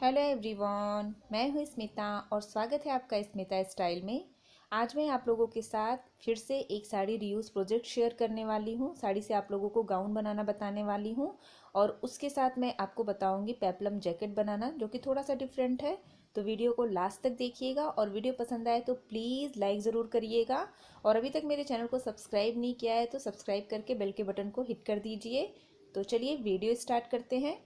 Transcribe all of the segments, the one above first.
Hello everyone, मैं हूँ स्मिता और स्वागत है आपका स्मिता स्टाइल में। आज मैं आप लोगों के साथ फिर से एक साड़ी रीयूज़ प्रोजेक्ट शेयर करने वाली हूँ। साड़ी से आप लोगों को गाउन बनाना बताने वाली हूँ और उसके साथ मैं आपको बताऊँगी पेप्लम जैकेट बनाना, जो कि थोड़ा सा डिफरेंट है। तो वीडियो को लास्ट तक देखिएगा और वीडियो पसंद आए तो प्लीज़ लाइक ज़रूर करिएगा। और अभी तक मेरे चैनल को सब्सक्राइब नहीं किया है तो सब्सक्राइब करके बेल के बटन को हिट कर दीजिए। तो चलिए वीडियो स्टार्ट करते हैं।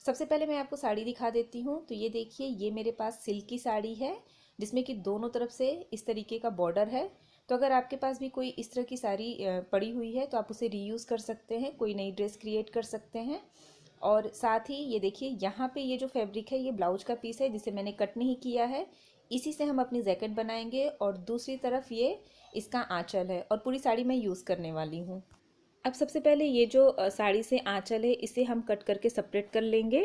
सबसे पहले मैं आपको साड़ी दिखा देती हूँ। तो ये देखिए, ये मेरे पास सिल्क की साड़ी है जिसमें कि दोनों तरफ से इस तरीके का बॉर्डर है। तो अगर आपके पास भी कोई इस तरह की साड़ी पड़ी हुई है तो आप उसे रीयूज़ कर सकते हैं, कोई नई ड्रेस क्रिएट कर सकते हैं। और साथ ही ये देखिए, यहाँ पे ये जो फैब्रिक है ये ब्लाउज का पीस है जिसे मैंने कट नहीं किया है। इसी से हम अपनी जैकेट बनाएंगे और दूसरी तरफ ये इसका आंचल है और पूरी साड़ी मैं यूज़ करने वाली हूँ। अब सबसे पहले ये जो साड़ी से आंचल है इसे हम कट करके सेपरेट कर लेंगे।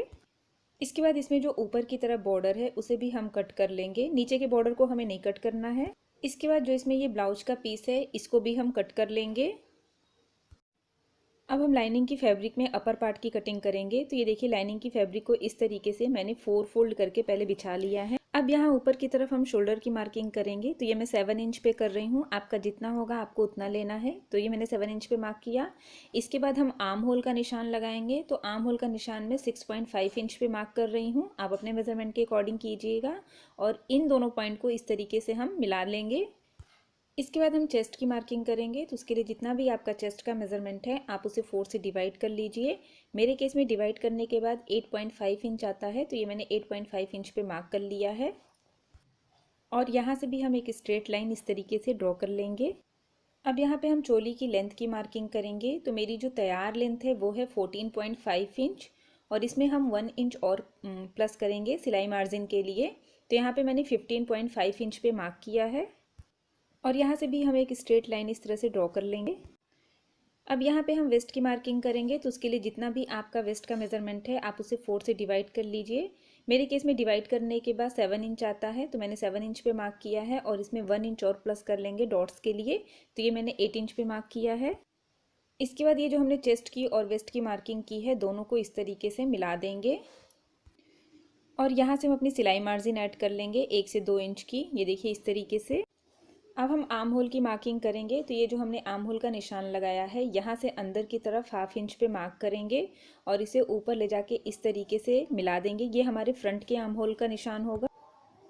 इसके बाद इसमें जो ऊपर की तरफ बॉर्डर है उसे भी हम कट कर लेंगे, नीचे के बॉर्डर को हमें नहीं कट करना है। इसके बाद जो इसमें ये ब्लाउज का पीस है इसको भी हम कट कर लेंगे। अब हम लाइनिंग की फैब्रिक में अपर पार्ट की कटिंग करेंगे। तो ये देखिए, लाइनिंग की फैब्रिक को इस तरीके से मैंने 4 फोल्ड करके पहले बिछा लिया है। अब यहाँ ऊपर की तरफ हम शोल्डर की मार्किंग करेंगे। तो ये मैं 7 इंच पे कर रही हूँ, आपका जितना होगा आपको उतना लेना है। तो ये मैंने 7 इंच पे मार्क किया। इसके बाद हम आर्म होल का निशान लगाएंगे। तो आर्म होल का निशान मैं 6.5 इंच पे मार्क कर रही हूँ, आप अपने मेजरमेंट के अकॉर्डिंग कीजिएगा। और इन दोनों पॉइंट को इस तरीके से हम मिला लेंगे। इसके बाद हम चेस्ट की मार्किंग करेंगे। तो उसके लिए जितना भी आपका चेस्ट का मेजरमेंट है आप उसे 4 से डिवाइड कर लीजिए। मेरे केस में डिवाइड करने के बाद 8.5 इंच आता है, तो ये मैंने 8.5 इंच पे मार्क कर लिया है। और यहाँ से भी हम एक स्ट्रेट लाइन इस तरीके से ड्रॉ कर लेंगे। अब यहाँ पे हम चोली की लेंथ की मार्किंग करेंगे। तो मेरी जो तैयार लेंथ है वो है 14.5 इंच और इसमें हम 1 इंच और प्लस करेंगे सिलाई मार्जिन के लिए। तो यहाँ पे मैंने 15.5 इंच पे मार्क किया है और यहाँ से भी हम एक स्ट्रेट लाइन इस तरह से ड्रॉ कर लेंगे। अब यहाँ पे हम वेस्ट की मार्किंग करेंगे। तो उसके लिए जितना भी आपका वेस्ट का मेजरमेंट है आप उसे 4 से डिवाइड कर लीजिए। मेरे केस में डिवाइड करने के बाद 7 इंच आता है, तो मैंने 7 इंच पे मार्क किया है और इसमें 1 इंच और प्लस कर लेंगे डॉट्स के लिए। तो ये मैंने 8 इंच पे मार्क किया है। इसके बाद ये जो हमने चेस्ट की और वेस्ट की मार्किंग की है दोनों को इस तरीके से मिला देंगे और यहाँ से हम अपनी सिलाई मार्जिन ऐड कर लेंगे 1 से 2 इंच की। ये देखिए इस तरीके से। अब हम आर्म होल की मार्किंग करेंगे। तो ये जो हमने आर्म होल का निशान लगाया है यहाँ से अंदर की तरफ 1/2 इंच पे मार्क करेंगे और इसे ऊपर ले जाके इस तरीके से मिला देंगे। ये हमारे फ्रंट के आर्म होल का निशान होगा।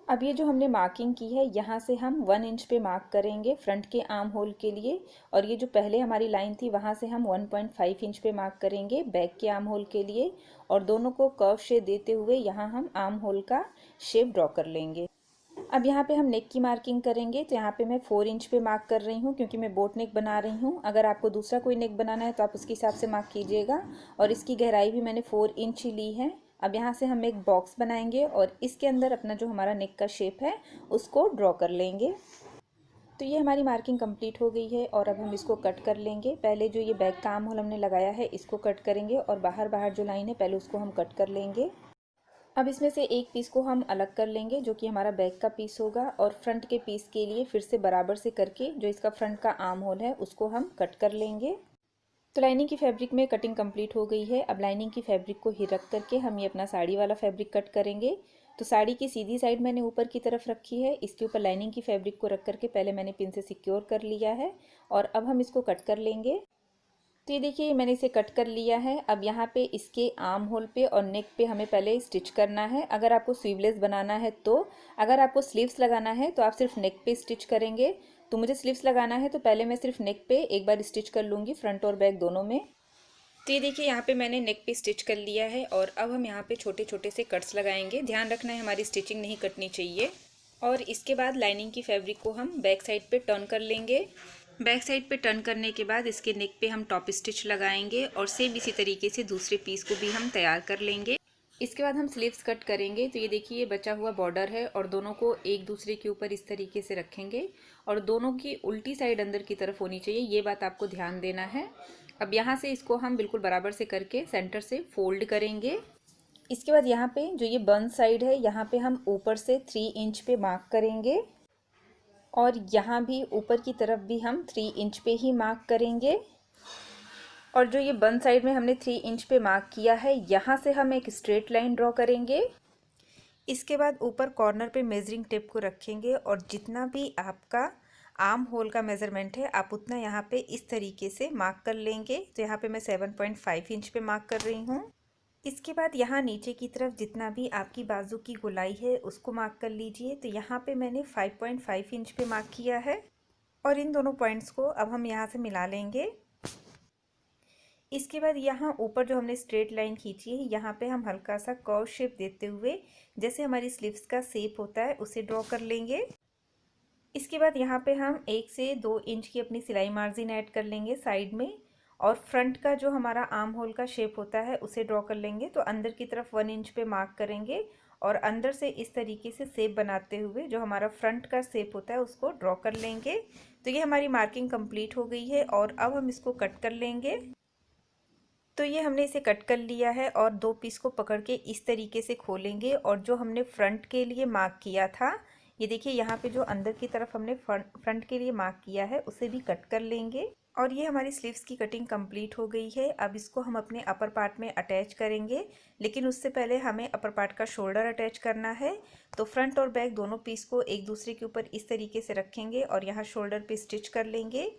अब ये जो हमने मार्किंग की है यहाँ से हम 1 इंच पे मार्क करेंगे फ्रंट के आर्म होल के लिए। और ये जो पहले हमारी लाइन थी वहाँ से हम 1.5 इंच पे मार्क करेंगे बैक के आर्म होल के लिए। और दोनों को कर्व शेप देते हुए यहाँ हम आर्म होल का शेप ड्रॉ कर लेंगे। अब यहाँ पे हम नेक की मार्किंग करेंगे। तो यहाँ पे मैं 4 इंच पे मार्क कर रही हूँ क्योंकि मैं बोट नेक बना रही हूँ। अगर आपको दूसरा कोई नेक बनाना है तो आप उसके हिसाब से मार्क कीजिएगा। और इसकी गहराई भी मैंने 4 इंच ही ली है। अब यहाँ से हम एक बॉक्स बनाएंगे और इसके अंदर अपना जो हमारा नेक का शेप है उसको ड्रॉ कर लेंगे। तो ये हमारी मार्किंग कंप्लीट हो गई है और अब हम इसको कट कर लेंगे। पहले जो ये बैक का आर्म होल हमने लगाया है इसको कट करेंगे और बाहर बाहर जो लाइन है पहले उसको हम कट कर लेंगे। अब इसमें से एक पीस को हम अलग कर लेंगे जो कि हमारा बैक का पीस होगा। और फ्रंट के पीस के लिए फिर से बराबर से करके जो इसका फ्रंट का आर्म होल है उसको हम कट कर लेंगे। तो लाइनिंग की फैब्रिक में कटिंग कंप्लीट हो गई है। अब लाइनिंग की फैब्रिक को ही रख करके हम ये अपना साड़ी वाला फैब्रिक कट करेंगे। तो साड़ी की सीधी साइड मैंने ऊपर की तरफ रखी है, इसके ऊपर लाइनिंग की फैब्रिक को रख करके पहले मैंने पिन से सिक्योर कर लिया है और अब हम इसको कट कर लेंगे। तो ये देखिए मैंने इसे कट कर लिया है। अब यहाँ पे इसके आर्म होल पे और नेक पे हमें पहले स्टिच करना है। अगर आपको स्लीवलेस बनाना है तो, अगर आपको स्लीव्स लगाना है तो आप सिर्फ नेक पे स्टिच करेंगे। तो मुझे स्लीव्स लगाना है तो पहले मैं सिर्फ नेक पे एक बार स्टिच कर लूँगी, फ्रंट और बैक दोनों में। तो ये देखिए यहाँ पे मैंने नेक पे स्टिच कर लिया है और अब हम यहाँ पे छोटे छोटे से कट्स लगाएंगे। ध्यान रखना है हमारी स्टिचिंग नहीं कटनी चाहिए। और इसके बाद लाइनिंग की फैब्रिक को हम बैक साइड पे टर्न कर लेंगे। बैक साइड पे टर्न करने के बाद इसके नेक पे हम टॉप स्टिच लगाएंगे और सेम इसी तरीके से दूसरे पीस को भी हम तैयार कर लेंगे। इसके बाद हम स्लीव्स कट करेंगे। तो ये देखिए ये बचा हुआ बॉर्डर है और दोनों को एक दूसरे के ऊपर इस तरीके से रखेंगे और दोनों की उल्टी साइड अंदर की तरफ होनी चाहिए, ये बात आपको ध्यान देना है। अब यहाँ से इसको हम बिल्कुल बराबर से करके सेंटर से फोल्ड करेंगे। इसके बाद यहाँ पे जो ये बंद साइड है यहाँ पे हम ऊपर से 3 इंच पे मार्क करेंगे और यहाँ भी ऊपर की तरफ भी हम 3 इंच पे ही मार्क करेंगे। और जो ये बंद साइड में हमने 3 इंच पे मार्क किया है यहाँ से हम एक स्ट्रेट लाइन ड्रॉ करेंगे इसके बाद ऊपर कॉर्नर पे मेजरिंग टेप को रखेंगे और जितना भी आपका आर्म होल का मेज़रमेंट है आप उतना यहाँ पे इस तरीके से मार्क कर लेंगे। तो यहाँ पे मैं 7.5 इंच पे मार्क कर रही हूँ। इसके बाद यहाँ नीचे की तरफ जितना भी आपकी बाजू की गोलाई है उसको मार्क कर लीजिए। तो यहाँ पे मैंने 5.5 इंच पे मार्क किया है और इन दोनों पॉइंट्स को अब हम यहाँ से मिला लेंगे। इसके बाद यहाँ ऊपर जो हमने स्ट्रेट लाइन खींची है यहाँ पे हम हल्का सा कर्व शेप देते हुए जैसे हमारी स्लीव्स का शेप होता है उसे ड्रॉ कर लेंगे। इसके बाद यहाँ पे हम 1 से 2 इंच की अपनी सिलाई मार्जिन ऐड कर लेंगे साइड में और फ्रंट का जो हमारा आर्म होल का शेप होता है उसे ड्रॉ कर लेंगे। तो अंदर की तरफ 1 इंच पे मार्क करेंगे और अंदर से इस तरीके से शेप बनाते हुए जो हमारा फ्रंट का शेप होता है उसको ड्रॉ कर लेंगे। तो ये हमारी मार्किंग कंप्लीट हो गई है और अब हम इसको कट कर लेंगे। तो ये हमने इसे कट कर लिया है और दो पीस को पकड़ के इस तरीके से खोलेंगे और जो हमने फ्रंट के लिए मार्क किया था, ये देखिए यहाँ पे जो अंदर की तरफ हमने फ्रंट के लिए मार्क किया है उसे भी कट कर लेंगे। और ये हमारी स्लीव्स की कटिंग कंप्लीट हो गई है। अब इसको हम अपने अपर पार्ट में अटैच करेंगे, लेकिन उससे पहले हमें अपर पार्ट का शोल्डर अटैच करना है। तो फ्रंट और बैक दोनों पीस को एक दूसरे के ऊपर इस तरीके से रखेंगे और यहाँ शोल्डर पे स्टिच कर लेंगे।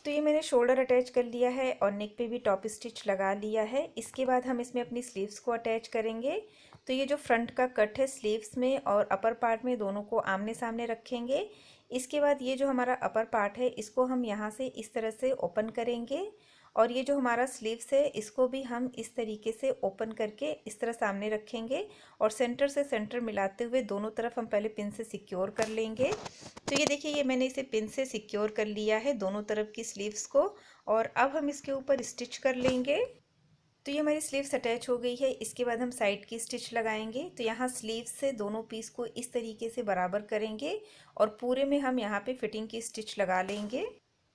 तो ये मैंने शोल्डर अटैच कर लिया है और नेक पे भी टॉप स्टिच लगा लिया है। इसके बाद हम इसमें अपनी स्लीव्स को अटैच करेंगे। तो ये जो फ्रंट का कट है स्लीव्स में और अपर पार्ट में दोनों को आमने सामने रखेंगे। इसके बाद ये जो हमारा अपर पार्ट है इसको हम यहाँ से इस तरह से ओपन करेंगे और ये जो हमारा स्लीव्स है इसको भी हम इस तरीके से ओपन करके इस तरह सामने रखेंगे और सेंटर से सेंटर मिलाते हुए दोनों तरफ हम पहले पिन से सिक्योर कर लेंगे। तो ये देखिए ये मैंने इसे पिन से सिक्योर कर लिया है दोनों तरफ की स्लीव्स को और अब हम इसके ऊपर स्टिच कर लेंगे। तो ये हमारी स्लीव्स अटैच हो गई है। इसके बाद हम साइड की स्टिच लगाएंगे। तो यहाँ स्लीव्स से दोनों पीस को इस तरीके से बराबर करेंगे और पूरे में हम यहाँ पे फिटिंग की स्टिच लगा लेंगे।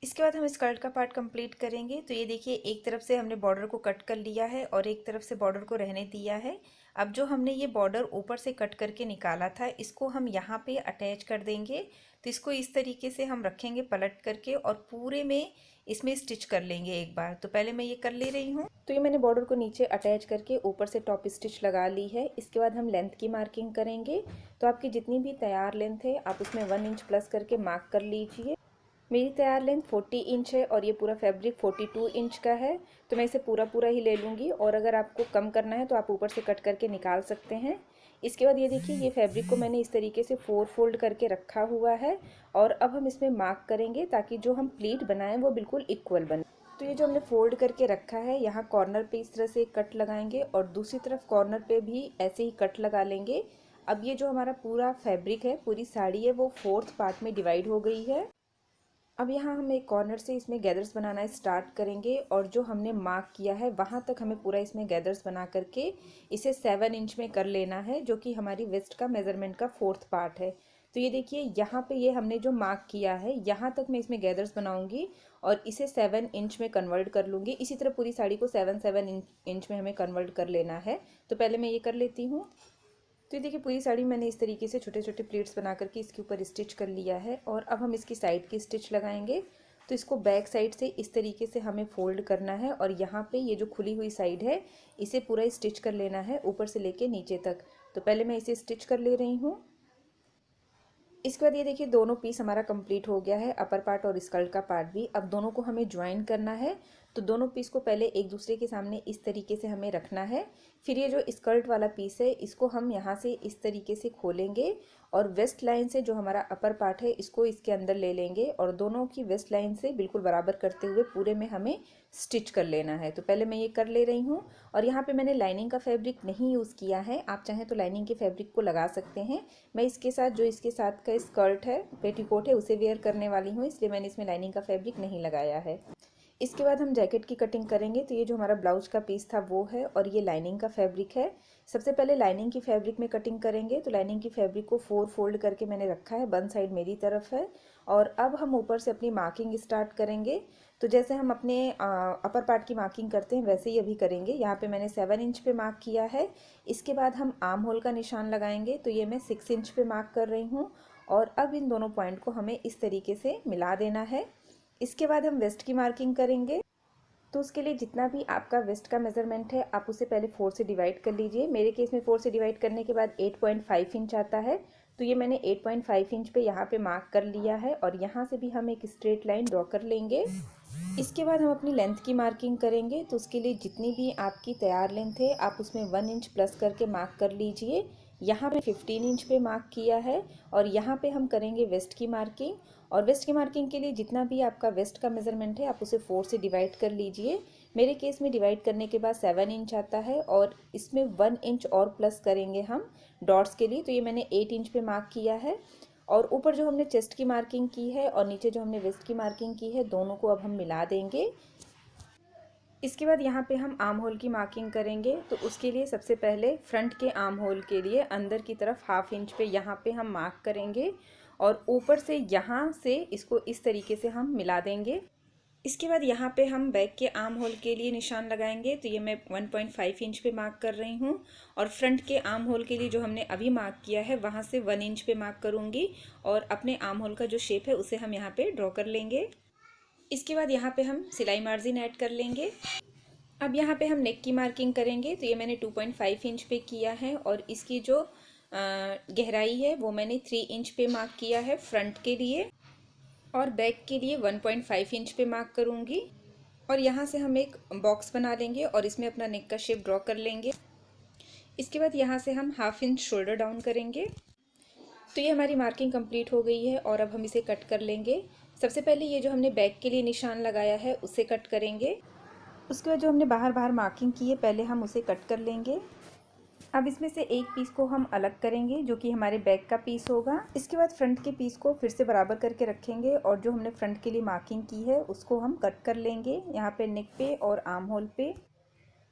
इसके बाद हम स्कर्ट का पार्ट कंप्लीट करेंगे। तो ये देखिए एक तरफ से हमने बॉर्डर को कट कर लिया है और एक तरफ से बॉर्डर को रहने दिया है। अब जो हमने ये बॉर्डर ऊपर से कट करके निकाला था इसको हम यहाँ पे अटैच कर देंगे। तो इसको इस तरीके से हम रखेंगे पलट करके और पूरे में इसमें स्टिच कर लेंगे एक बार। तो पहले मैं ये कर ले रही हूँ। तो ये मैंने बॉर्डर को नीचे अटैच करके ऊपर से टॉप स्टिच लगा ली है। इसके बाद हम लेंथ की मार्किंग करेंगे। तो आपकी जितनी भी तैयार लेंथ है आप उसमें 1 इंच प्लस करके मार्क कर लीजिए। मेरी तैयार लेंथ 40 इंच है और ये पूरा फैब्रिक 42 इंच का है। तो मैं इसे पूरा ही ले लूँगी और अगर आपको कम करना है तो आप ऊपर से कट करके निकाल सकते हैं। इसके बाद ये देखिए ये फैब्रिक को मैंने इस तरीके से 4 फोल्ड करके रखा हुआ है और अब हम इसमें मार्क करेंगे ताकि जो हम प्लीट बनाएं वो बिल्कुल इक्वल बने। तो ये जो हमने फोल्ड करके रखा है यहाँ कॉर्नर पे इस तरह से कट लगाएंगे और दूसरी तरफ कॉर्नर पे भी ऐसे ही कट लगा लेंगे। अब ये जो हमारा पूरा फैब्रिक है, पूरी साड़ी है, वो 4th पार्ट में डिवाइड हो गई है। अब यहाँ हम एक कॉर्नर से इसमें गैदर्स बनाना स्टार्ट करेंगे और जो हमने मार्क किया है वहाँ तक हमें पूरा इसमें गैदर्स बना करके इसे 7 इंच में कर लेना है, जो कि हमारी वेस्ट का मेज़रमेंट का 4th पार्ट है। तो ये देखिए यहाँ पे ये हमने जो मार्क किया है यहाँ तक मैं इसमें गैदर्स बनाऊंगी और इसे 7 इंच में कन्वर्ट कर लूँगी। इसी तरह पूरी साड़ी को 7 इंच में हमें कन्वर्ट कर लेना है। तो पहले मैं ये कर लेती हूँ। तो ये देखिए पूरी साड़ी मैंने इस तरीके से छोटे छोटे प्लेट्स बना करके इसके ऊपर स्टिच कर लिया है और अब हम इसकी साइड की स्टिच लगाएंगे। तो इसको बैक साइड से इस तरीके से हमें फोल्ड करना है और यहाँ पे ये जो खुली हुई साइड है इसे पूरा स्टिच कर लेना है ऊपर से लेके नीचे तक। तो पहले मैं इसे स्टिच कर ले रही हूँ। इसके बाद ये देखिए दोनों पीस हमारा कंप्लीट हो गया है, अपर पार्ट और स्कर्ट का पार्ट भी। अब दोनों को हमें ज्वाइन करना है। तो दोनों पीस को पहले एक दूसरे के सामने इस तरीके से हमें रखना है। फिर ये जो स्कर्ट वाला पीस है इसको हम यहाँ से इस तरीके से खोलेंगे और वेस्ट लाइन से जो हमारा अपर पार्ट है इसको इसके अंदर ले लेंगे और दोनों की वेस्ट लाइन से बिल्कुल बराबर करते हुए पूरे में हमें स्टिच कर लेना है। तो पहले मैं ये कर ले रही हूँ और यहाँ पे मैंने लाइनिंग का फैब्रिक नहीं यूज़ किया है, आप चाहें तो लाइनिंग के फैब्रिक को लगा सकते हैं। मैं इसके साथ जो इसके साथ का स्कर्ट है, पेटीकोट है, उसे वेयर करने वाली हूँ, इसलिए मैंने इसमें लाइनिंग का फैब्रिक नहीं लगाया है। इसके बाद हम जैकेट की कटिंग करेंगे। तो ये जो हमारा ब्लाउज का पीस था वो है और ये लाइनिंग का फैब्रिक है। सबसे पहले लाइनिंग की फैब्रिक में कटिंग करेंगे। तो लाइनिंग की फैब्रिक को 4 फोल्ड करके मैंने रखा है, 1 साइड मेरी तरफ है और अब हम ऊपर से अपनी मार्किंग स्टार्ट करेंगे। तो जैसे हम अपने अपर पार्ट की मार्किंग करते हैं वैसे ही अभी करेंगे। यहाँ पे मैंने 7 इंच पे मार्क किया है। इसके बाद हम आर्म होल का निशान लगाएंगे। तो ये मैं 6 इंच पे मार्क कर रही हूँ और अब इन दोनों पॉइंट को हमें इस तरीके से मिला देना है। इसके बाद हम वेस्ट की मार्किंग करेंगे। तो उसके लिए जितना भी आपका वेस्ट का मेज़रमेंट है आप उसे पहले 4 से डिवाइड कर लीजिए। मेरे केस में 4 से डिवाइड करने के बाद 8.5 इंच आता है, तो ये मैंने 8.5 इंच पे यहाँ पे मार्क कर लिया है और यहाँ से भी हम एक स्ट्रेट लाइन ड्रॉ कर लेंगे। इसके बाद हम अपनी लेंथ की मार्किंग करेंगे, तो उसके लिए जितनी भी आपकी तैयार लेंथ है आप उसमें 1 इंच प्लस करके मार्क कर लीजिए। यहाँ पे 15 इंच पे मार्क किया है और यहाँ पे हम करेंगे वेस्ट की मार्किंग। और वेस्ट की मार्किंग के लिए जितना भी आपका वेस्ट का मेज़रमेंट है आप उसे 4 से डिवाइड कर लीजिए। मेरे केस में डिवाइड करने के बाद 7 इंच आता है और इसमें 1 इंच और प्लस करेंगे हम डॉट्स के लिए, तो ये मैंने 8 इंच पे मार्क किया है। और ऊपर जो हमने चेस्ट की मार्किंग की है और नीचे जो हमने वेस्ट की मार्किंग की है, दोनों को अब हम मिला देंगे। इसके बाद यहाँ पे हम आर्म होल की मार्किंग करेंगे, तो उसके लिए सबसे पहले फ्रंट के आर्म होल के लिए अंदर की तरफ 1/2 इंच पे यहाँ पे हम मार्क करेंगे और ऊपर से यहाँ से इसको इस तरीके से हम मिला देंगे। इसके बाद यहाँ पे हम बैक के आर्म होल के लिए निशान लगाएंगे, तो ये मैं 1.5 इंच पे मार्क कर रही हूँ और फ्रंट के आर्म होल के लिए जो हमने अभी मार्क किया है वहाँ से 1 इंच पे मार्क करूँगी और अपने आर्म होल का जो शेप है उसे हम यहाँ पे ड्रॉ कर लेंगे। इसके बाद यहाँ पे हम सिलाई मार्जिन ऐड कर लेंगे। अब यहाँ पे हम नेक की मार्किंग करेंगे, तो ये मैंने 2.5 इंच पे किया है और इसकी जो गहराई है वो मैंने 3 इंच पे मार्क किया है फ्रंट के लिए और बैक के लिए 1.5 इंच पे मार्क करूँगी। और यहाँ से हम एक बॉक्स बना लेंगे और इसमें अपना नेक का शेप ड्रॉ कर लेंगे। इसके बाद यहाँ से हम 1/2 इंच शोल्डर डाउन करेंगे। तो ये हमारी मार्किंग कंप्लीट हो गई है और अब हम इसे कट कर लेंगे। सबसे पहले ये जो हमने बैक के लिए निशान लगाया है उसे कट करेंगे। उसके बाद जो हमने बाहर बाहर मार्किंग की है पहले हम उसे कट कर लेंगे। अब इसमें से एक पीस को हम अलग करेंगे जो कि हमारे बैक का पीस होगा। इसके बाद फ्रंट के पीस को फिर से बराबर करके रखेंगे और जो हमने फ्रंट के लिए मार्किंग की है उसको हम कट कर लेंगे यहाँ पे नेक पे और आर्म होल पे।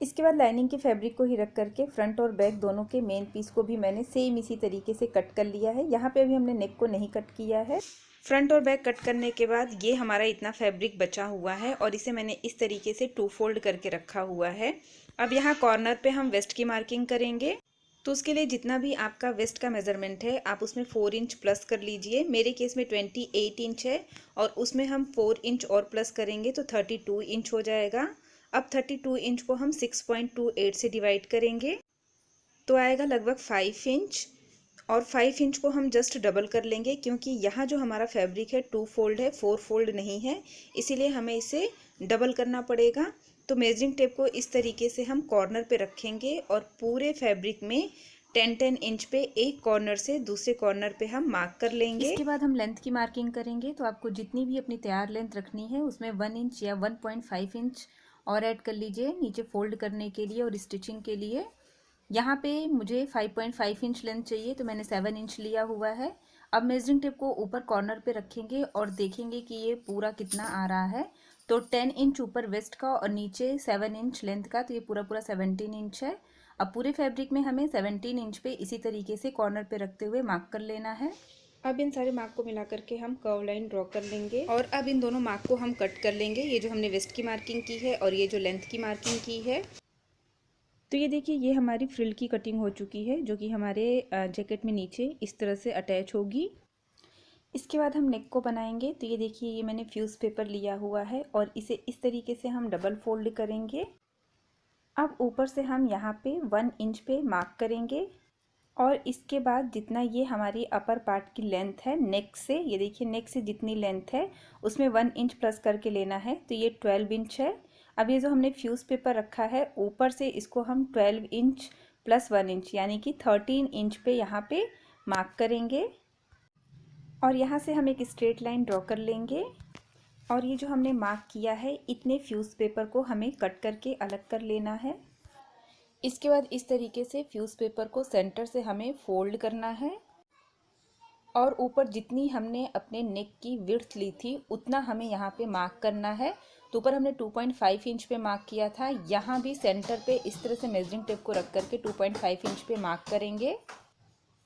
इसके बाद लाइनिंग के फैब्रिक को ही रख करके फ्रंट और बैक दोनों के मेन पीस को भी मैंने सेम इसी तरीके से कट कर लिया है। यहाँ पे अभी हमने नेक को नहीं कट किया है। फ्रंट और बैक कट करने के बाद ये हमारा इतना फैब्रिक बचा हुआ है और इसे मैंने इस तरीके से 2 फोल्ड करके रखा हुआ है। अब यहाँ कॉर्नर पे हम वेस्ट की मार्किंग करेंगे, तो उसके लिए जितना भी आपका वेस्ट का मेज़रमेंट है आप उसमें 4 इंच प्लस कर लीजिए। मेरे केस में 28 इंच है और उसमें हम 4 इंच और प्लस करेंगे तो 32 इंच हो जाएगा। अब 32 इंच को हम 6.28 से डिवाइड करेंगे तो आएगा लगभग 5 इंच और 5 इंच को हम जस्ट डबल कर लेंगे क्योंकि यहाँ जो हमारा फैब्रिक है 2 फोल्ड है, 4 फोल्ड नहीं है, इसीलिए हमें इसे डबल करना पड़ेगा। तो मेजरिंग टेप को इस तरीके से हम कॉर्नर पे रखेंगे और पूरे फैब्रिक में 10-10 इंच पे एक कॉर्नर से दूसरे कॉर्नर पे हम मार्क कर लेंगे। इसके बाद हम लेंथ की मार्किंग करेंगे, तो आपको जितनी भी अपनी तैयार लेंथ रखनी है उसमें 1 इंच या 1.5 इंच और ऐड कर लीजिए नीचे फोल्ड करने के लिए और स्टिचिंग के लिए। यहाँ पे मुझे 5.5 इंच लेंथ चाहिए तो मैंने 7 इंच लिया हुआ है। अब मेजरिंग टेप को ऊपर कॉर्नर पे रखेंगे और देखेंगे कि ये पूरा कितना आ रहा है। तो 10 इंच ऊपर वेस्ट का और नीचे 7 इंच लेंथ का, तो ये पूरा पूरा 17 इंच है। अब पूरे फैब्रिक में हमें 17 इंच पे इसी तरीके से कॉर्नर पे रखते हुए मार्क कर लेना है। अब इन सारे मार्क को मिला करके हम कर्व लाइन ड्रॉ कर लेंगे और अब इन दोनों मार्क को हम कट कर लेंगे। ये जो हमने वेस्ट की मार्किंग की है और ये जो लेंथ की मार्किंग की है। तो ये देखिए ये हमारी फ्रिल की कटिंग हो चुकी है जो कि हमारे जैकेट में नीचे इस तरह से अटैच होगी। इसके बाद हम नेक को बनाएंगे, तो ये देखिए ये मैंने फ्यूज़ पेपर लिया हुआ है और इसे इस तरीके से हम डबल फोल्ड करेंगे। अब ऊपर से हम यहाँ पे 1 इंच पे मार्क करेंगे और इसके बाद जितना ये हमारी अपर पार्ट की लेंथ है नेक से, ये देखिए नेक से जितनी लेंथ है उसमें 1 इंच प्लस करके लेना है, तो ये 12 इंच है। अब ये जो हमने फ्यूज़ पेपर रखा है ऊपर से इसको हम 12 इंच प्लस 1 इंच यानी कि 13 इंच पे यहाँ पे मार्क करेंगे और यहाँ से हम एक स्ट्रेट लाइन ड्रॉ कर लेंगे और ये जो हमने मार्क किया है इतने फ्यूज़ पेपर को हमें कट करके अलग कर लेना है। इसके बाद इस तरीके से फ्यूज़ पेपर को सेंटर से हमें फोल्ड करना है और ऊपर जितनी हमने अपने नेक की विड्थ ली थी उतना हमें यहाँ पे मार्क करना है। तो ऊपर हमने 2.5 इंच पे मार्क किया था, यहाँ भी सेंटर पे इस तरह से मेजरिंग टेप को रख करके 2.5 इंच पे मार्क करेंगे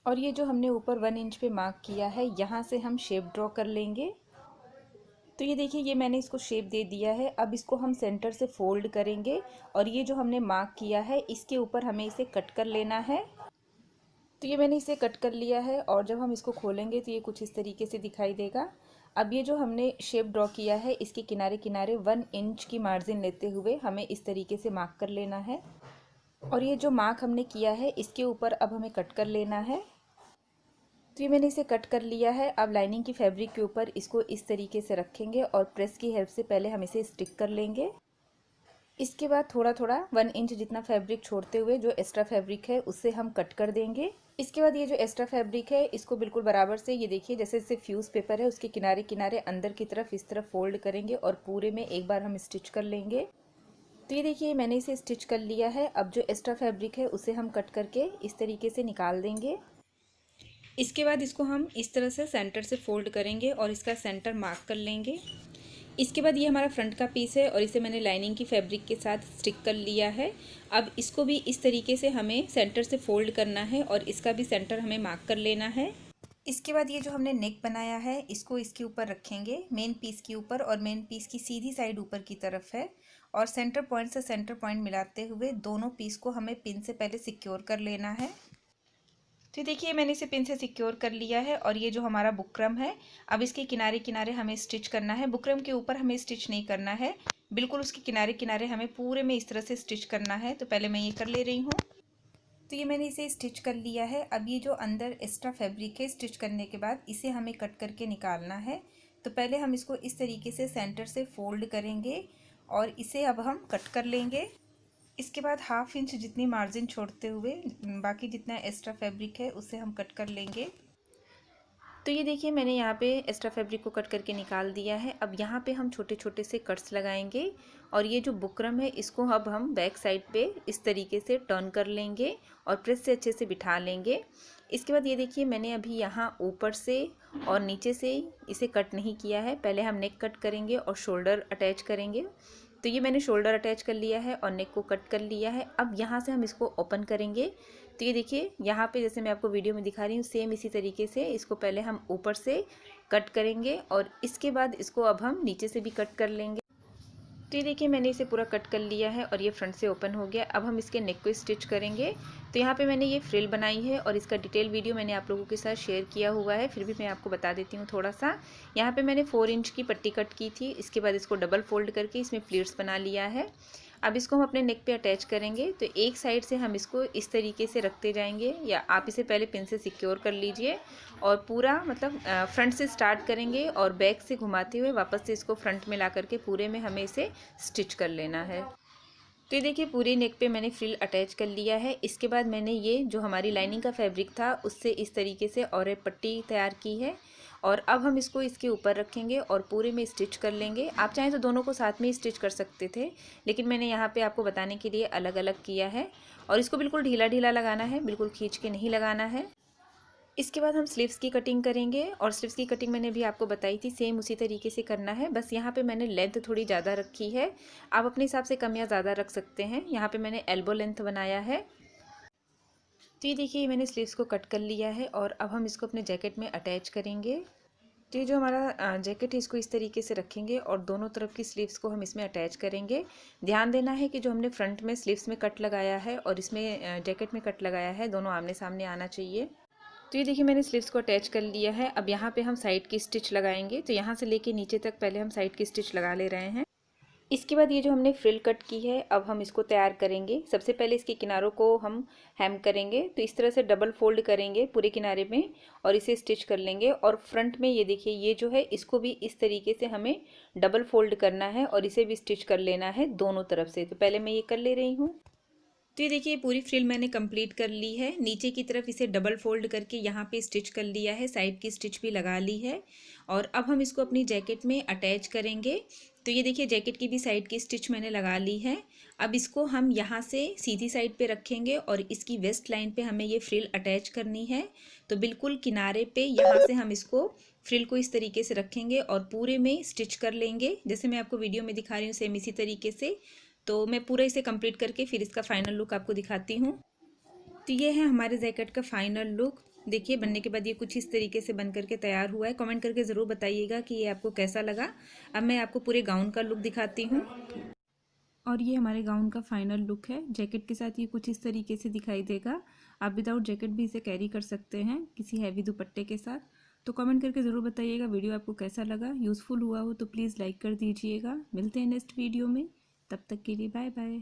और ये जो हमने ऊपर 1 इंच पे मार्क किया है यहाँ से हम शेप ड्रॉ कर लेंगे। तो ये देखिए ये मैंने इसको शेप दे दिया है। अब इसको हम सेंटर से फोल्ड करेंगे और ये जो हमने मार्क किया है इसके ऊपर हमें इसे कट कर लेना है। तो ये मैंने इसे कट कर लिया है और जब हम इसको खोलेंगे तो ये कुछ इस तरीके से दिखाई देगा। अब ये जो हमने शेप ड्रॉ किया है इसके किनारे किनारे 1 इंच की मार्जिन लेते हुए हमें इस तरीके से मार्क कर लेना है। और ये जो मार्क हमने किया है इसके ऊपर अब हमें कट कर लेना है। तो ये मैंने इसे कट कर लिया है। अब लाइनिंग की फैब्रिक के ऊपर इसको इस तरीके से रखेंगे और प्रेस की हेल्प से पहले हम इसे स्टिक कर लेंगे। इसके बाद थोड़ा थोड़ा 1 इंच जितना फैब्रिक छोड़ते हुए जो एक्स्ट्रा फैब्रिक है उससे हम कट कर देंगे। इसके बाद ये जो एक्स्ट्रा फैब्रिक है इसको बिल्कुल बराबर से, ये देखिए जैसे जैसे फ्यूज़ पेपर है उसके किनारे किनारे अंदर की तरफ इस तरफ फोल्ड करेंगे और पूरे में एक बार हम स्टिच कर लेंगे। तो ये देखिए मैंने इसे स्टिच कर लिया है। अब जो एक्स्ट्रा फैब्रिक है उसे हम कट करके इस तरीके से निकाल देंगे। इसके बाद इसको हम इस तरह से सेंटर से फोल्ड करेंगे और इसका सेंटर मार्क कर लेंगे। इसके बाद ये हमारा फ्रंट का पीस है और इसे मैंने लाइनिंग की फैब्रिक के साथ स्टिक कर लिया है। अब इसको भी इस तरीके से हमें सेंटर से फोल्ड करना है और इसका भी सेंटर हमें मार्क कर लेना है। इसके बाद ये जो हमने नेक बनाया है इसको इसके ऊपर रखेंगे, मेन पीस के ऊपर, और मेन पीस की सीधी साइड ऊपर की तरफ है। और सेंटर पॉइंट से सेंटर पॉइंट मिलाते हुए दोनों पीस को हमें पिन से पहले सिक्योर कर लेना है। तो देखिए मैंने इसे पिन से सिक्योर कर लिया है। और ये जो हमारा बुकरम है अब इसके किनारे किनारे हमें स्टिच करना है। बुकरम के ऊपर हमें स्टिच नहीं करना है, बिल्कुल उसके किनारे किनारे हमें पूरे में इस तरह से स्टिच करना है। तो पहले मैं ये कर ले रही हूँ। तो ये मैंने इसे स्टिच कर लिया है। अब ये जो अंदर एक्स्ट्रा फैब्रिक है स्टिच करने के बाद इसे हमें कट करके निकालना है। तो पहले हम इसको इस तरीके से सेंटर से फोल्ड करेंगे और इसे अब हम कट कर लेंगे। इसके बाद 1/2 इंच जितनी मार्जिन छोड़ते हुए बाकी जितना एक्स्ट्रा फैब्रिक है उसे हम कट कर लेंगे। तो ये देखिए मैंने यहाँ पे एक्स्ट्रा फैब्रिक को कट करके निकाल दिया है। अब यहाँ पे हम छोटे छोटे से कट्स लगाएंगे और ये जो बुकरम है इसको अब हम बैक साइड पे इस तरीके से टर्न कर लेंगे और प्रेस से अच्छे से बिठा लेंगे। इसके बाद ये देखिए मैंने अभी यहाँ ऊपर से और नीचे से इसे कट नहीं किया है, पहले हम नेक कट करेंगे और शोल्डर अटैच करेंगे। तो ये मैंने शोल्डर अटैच कर लिया है और नेक को कट कर लिया है। अब यहाँ से हम इसको ओपन करेंगे। तो ये देखिए यहाँ पे जैसे मैं आपको वीडियो में दिखा रही हूँ सेम इसी तरीके से इसको पहले हम ऊपर से कट करेंगे और इसके बाद इसको अब हम नीचे से भी कट कर लेंगे। तो ये देखिए मैंने इसे पूरा कट कर लिया है और ये फ्रंट से ओपन हो गया। अब हम इसके नेक को स्टिच करेंगे। तो यहाँ पे मैंने ये फ्रिल बनाई है और इसका डिटेल वीडियो मैंने आप लोगों के साथ शेयर किया हुआ है, फिर भी मैं आपको बता देती हूँ थोड़ा सा। यहाँ पे मैंने 4 इंच की पट्टी कट की थी। इसके बाद इसको डबल फोल्ड करके इसमें प्लीट्स बना लिया है। अब इसको हम अपने नेक पे अटैच करेंगे। तो एक साइड से हम इसको इस तरीके से रखते जाएंगे, या आप इसे पहले पिन से सिक्योर कर लीजिए और पूरा मतलब फ्रंट से स्टार्ट करेंगे और बैक से घुमाते हुए वापस से इसको फ्रंट में ला करके पूरे में हमें इसे स्टिच कर लेना है। तो ये देखिए पूरी नेक पे मैंने फ्रिल अटैच कर लिया है। इसके बाद मैंने ये जो हमारी लाइनिंग का फैब्रिक था उससे इस तरीके से और एक पट्टी तैयार की है और अब हम इसको इसके ऊपर रखेंगे और पूरे में स्टिच कर लेंगे। आप चाहें तो दोनों को साथ में ही स्टिच कर सकते थे, लेकिन मैंने यहाँ पे आपको बताने के लिए अलग अलग किया है। और इसको बिल्कुल ढीला ढीला लगाना है, बिल्कुल खींच के नहीं लगाना है। इसके बाद हम स्लीव्स की कटिंग करेंगे और स्लीव्स की कटिंग मैंने भी आपको बताई थी, सेम उसी तरीके से करना है। बस यहाँ पे मैंने लेंथ थोड़ी ज़्यादा रखी है, आप अपने हिसाब से कम या ज़्यादा रख सकते हैं। यहाँ पे मैंने एल्बो लेंथ बनाया है। तो ये देखिए मैंने स्लीव्स को कट कर लिया है और अब हम इसको अपने जैकेट में अटैच करेंगे। तो ये जो हमारा जैकेट है इसको इस तरीके से रखेंगे और दोनों तरफ की स्लीव्स को हम इसमें अटैच करेंगे। ध्यान देना है कि जो हमने फ्रंट में स्लीव्स में कट लगाया है और इसमें जैकेट में कट लगाया है दोनों आमने सामने आना चाहिए। तो ये देखिए मैंने स्लीव्स को अटैच कर लिया है। अब यहाँ पे हम साइड की स्टिच लगाएंगे। तो यहाँ से लेके नीचे तक पहले हम साइड की स्टिच लगा ले रहे हैं। इसके बाद ये जो हमने फ्रिल कट की है अब हम इसको तैयार करेंगे। सबसे पहले इसके किनारों को हम हेम करेंगे। तो इस तरह से डबल फोल्ड करेंगे पूरे किनारे में और इसे स्टिच कर लेंगे। और फ्रंट में ये देखिए ये जो है इसको भी इस तरीके से हमें डबल फोल्ड करना है और इसे भी स्टिच कर लेना है दोनों तरफ से। तो पहले मैं ये कर ले रही हूँ। तो ये देखिए पूरी फ्रिल मैंने कंप्लीट कर ली है। नीचे की तरफ इसे डबल फोल्ड करके यहाँ पे स्टिच कर लिया है, साइड की स्टिच भी लगा ली है। और अब हम इसको अपनी जैकेट में अटैच करेंगे। तो ये देखिए जैकेट की भी साइड की स्टिच मैंने लगा ली है। अब इसको हम यहाँ से सीधी साइड पे रखेंगे और इसकी वेस्ट लाइन पे हमें ये फ्रिल अटैच करनी है। तो बिल्कुल किनारे पे यहाँ से हम इसको फ्रिल को इस तरीके से रखेंगे और पूरे में स्टिच कर लेंगे, जैसे मैं आपको वीडियो में दिखा रही हूँ सेम इसी तरीके से। तो मैं पूरा इसे कंप्लीट करके फिर इसका फाइनल लुक आपको दिखाती हूँ। तो ये है हमारे जैकेट का फाइनल लुक। देखिए बनने के बाद ये कुछ इस तरीके से बन करके तैयार हुआ है। कमेंट करके ज़रूर बताइएगा कि ये आपको कैसा लगा। अब मैं आपको पूरे गाउन का लुक दिखाती हूँ। और ये हमारे गाउन का फाइनल लुक है। जैकेट के साथ ये कुछ इस तरीके से दिखाई देगा। आप विदाउट जैकेट भी इसे कैरी कर सकते हैं किसी हैवी दुपट्टे के साथ। तो कमेंट करके ज़रूर बताइएगा वीडियो आपको कैसा लगा। यूज़फुल हुआ हो तो प्लीज़ लाइक कर दीजिएगा। मिलते हैं नेक्स्ट वीडियो में, तब तक के लिए बाय बाय।